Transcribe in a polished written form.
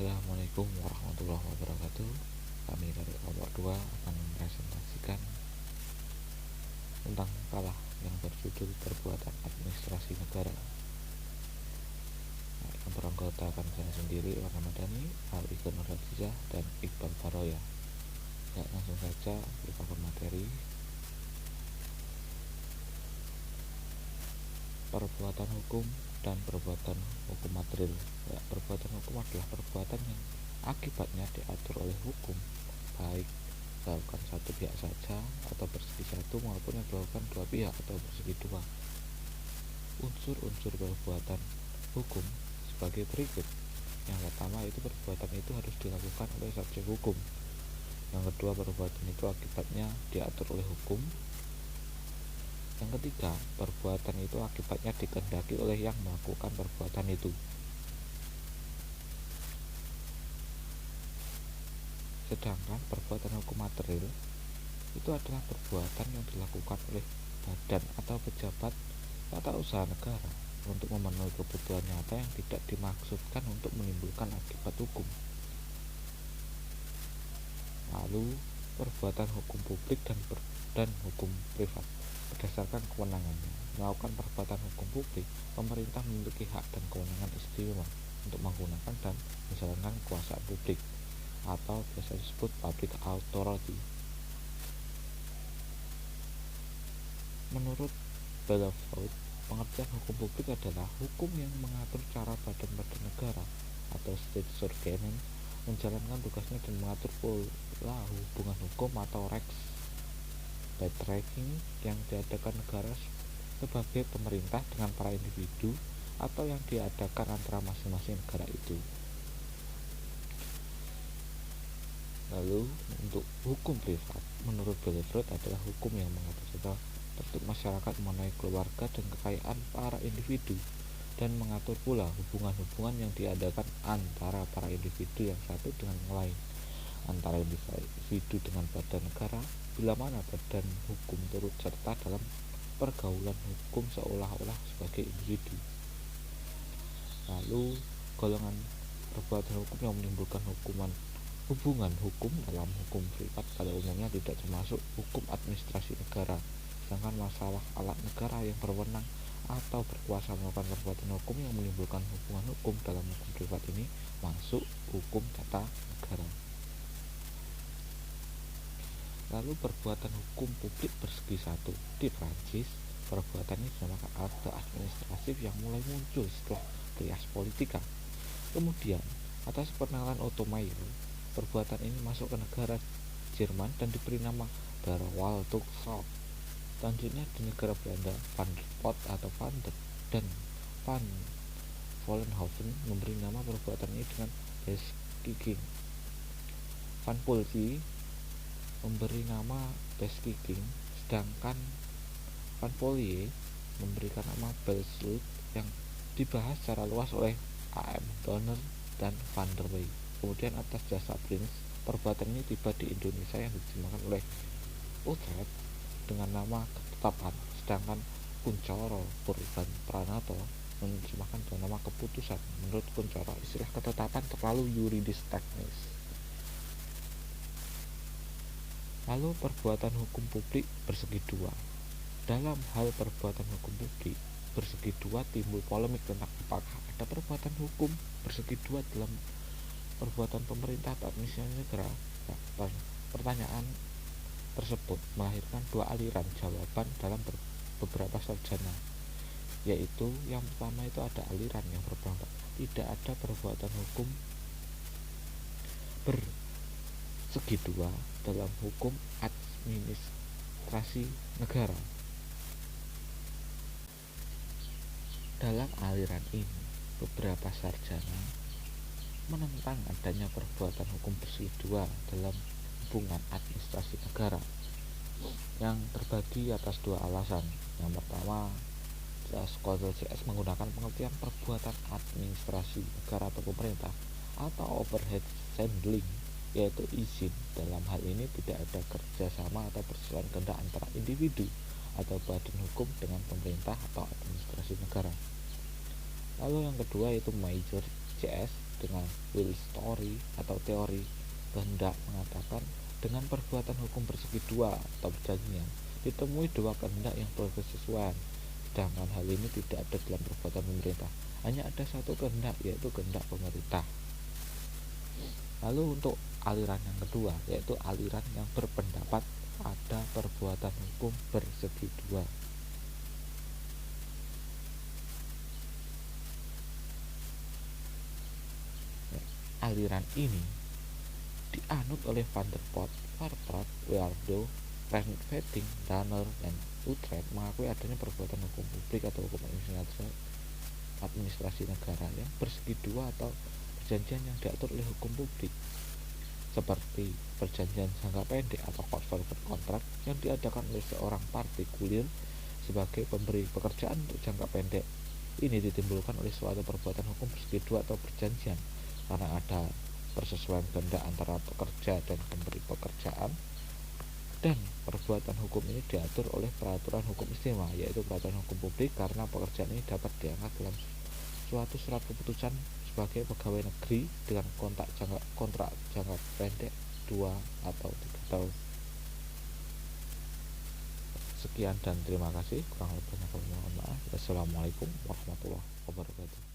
Assalamualaikum warahmatullahi wabarakatuh. Kami dari kelompok 2 akan mempresentasikan tentang makalah yang berjudul Perbuatan Administrasi Negara. Yang beranggotakan saya sendiri, Warna Madani, Al-Iqbal Nurhadijah, dan Iqbal Baroya. Langsung saja kita ke materi. Perbuatan hukum dan perbuatan hukum material. Perbuatan hukum adalah perbuatan yang akibatnya diatur oleh hukum, baik dilakukan satu pihak saja atau bersegi satu, maupun yang dilakukan dua pihak atau bersegi dua. Unsur-unsur perbuatan hukum sebagai berikut. Yang pertama, itu perbuatan itu harus dilakukan oleh subjek hukum. Yang kedua, perbuatan itu akibatnya diatur oleh hukum. Yang ketiga, perbuatan itu akibatnya dikehendaki oleh yang melakukan perbuatan itu. Sedangkan perbuatan hukum material itu adalah perbuatan yang dilakukan oleh badan atau pejabat tata usaha negara untuk memenuhi kebutuhan nyata yang tidak dimaksudkan untuk menimbulkan akibat hukum. Lalu, perbuatan hukum publik dan hukum privat. Berdasarkan kewenangannya melakukan perbuatan hukum publik, pemerintah memiliki hak dan kewenangan istimewa untuk menggunakan dan menjalankan kekuasaan publik atau biasa disebut public authority. Menurut Bellevoet, pengertian hukum publik adalah hukum yang mengatur cara badan-badan negara atau state surveillance menjalankan tugasnya dan mengatur pula hubungan hukum atau rex tracking yang diadakan negara sebagai pemerintah dengan para individu atau yang diadakan antara masing-masing negara itu. Lalu, untuk hukum privat, menurut Bellevoet adalah hukum yang mengatur tata tertib masyarakat mengenai keluarga dan kekayaan para individu dan mengatur pula hubungan-hubungan yang diadakan antara para individu yang satu dengan yang lain, antara individu dengan badan negara, bila mana badan hukum turut serta dalam pergaulan hukum seolah-olah sebagai individu. Lalu, golongan perbuatan hukum yang menimbulkan hubungan hukum dalam hukum privat pada umumnya tidak termasuk hukum administrasi negara, sedangkan masalah alat negara yang berwenang atau berkuasa melakukan perbuatan hukum yang menimbulkan hubungan hukum dalam hukum privat ini masuk hukum tata negara. Lalu, perbuatan hukum publik bersegi satu. Di Prancis, perbuatan ini dinamakan akte administratif yang mulai muncul setelah trias politika. Kemudian, atas pengenalan Otto Meyer, perbuatan ini masuk ke negara Jerman dan diberi nama Verwaltungsrecht. Selanjutnya di negara Belanda, Van der Pot atau Van der dan Van Vollenhoven memberi nama perbuatan ini dengan Beskiking. Van Pulsi memberi nama Beskiking, sedangkan Van Polye memberikan nama Belsloot yang dibahas secara luas oleh A.M. Donner dan Van der Wey. Kemudian atas jasa Prince, perbuatan ini tiba di Indonesia yang diterjemahkan oleh Utrecht dengan nama ketetapan, sedangkan Kuncoro Purban Pranoto menerjemahkan dengan nama keputusan. Menurut Kuncoro, istilah ketetapan terlalu yuridis teknis. Lalu, perbuatan hukum publik bersegi dua. Dalam hal perbuatan hukum publik bersegi dua timbul polemik tentang apakah ada perbuatan hukum bersegi dua dalam perbuatan pemerintah atau administrasi negara. Pertanyaan tersebut melahirkan dua aliran jawaban dalam beberapa sarjana, yaitu yang pertama itu ada aliran yang berpendapat tidak ada perbuatan hukum bersegi dua dalam hukum administrasi negara. Dalam aliran ini, beberapa sarjana menentang adanya perbuatan hukum bersegi dua dalam hubungan administrasi negara, yang terbagi atas dua alasan. Yang pertama, Scholar CS menggunakan pengertian perbuatan administrasi negara atau pemerintah atau overhead handling, yaitu izin. Dalam hal ini tidak ada kerjasama atau persesuaian kehendak antara individu atau badan hukum dengan pemerintah atau administrasi negara. Lalu yang kedua yaitu Major CS dengan Will Story atau teori kehendak mengatakan dengan perbuatan hukum persegi dua atau perjanjian ditemui dua kehendak yang berkesesuaian, sedangkan hal ini tidak ada dalam perbuatan pemerintah. Hanya ada satu kehendak, yaitu kehendak pemerintah. Lalu untuk aliran yang kedua, yaitu aliran yang berpendapat ada perbuatan hukum persegi dua. Aliran ini dianut oleh Van der Port, Farprat, Weardo, Renveting, Danner, dan Utrecht mengakui adanya perbuatan hukum publik atau hukum administrasi negara yang persegi dua atau perjanjian yang diatur oleh hukum publik, seperti perjanjian jangka pendek atau corporate contract yang diadakan oleh seorang partikulir sebagai pemberi pekerjaan untuk jangka pendek. Ini ditimbulkan oleh suatu perbuatan hukum persegi dua atau perjanjian karena ada persesuaian kehendak antara pekerja dan pemberi pekerjaan, dan perbuatan hukum ini diatur oleh peraturan hukum istimewa, yaitu peraturan hukum publik, karena pekerjaan ini dapat diangkat dalam suatu surat keputusan sebagai pegawai negeri dengan kontrak jangka pendek 2 atau 3 tahun. Sekian dan terima kasih. Kurang lebihnya mohon maaf. Wassalamualaikum warahmatullahi wabarakatuh.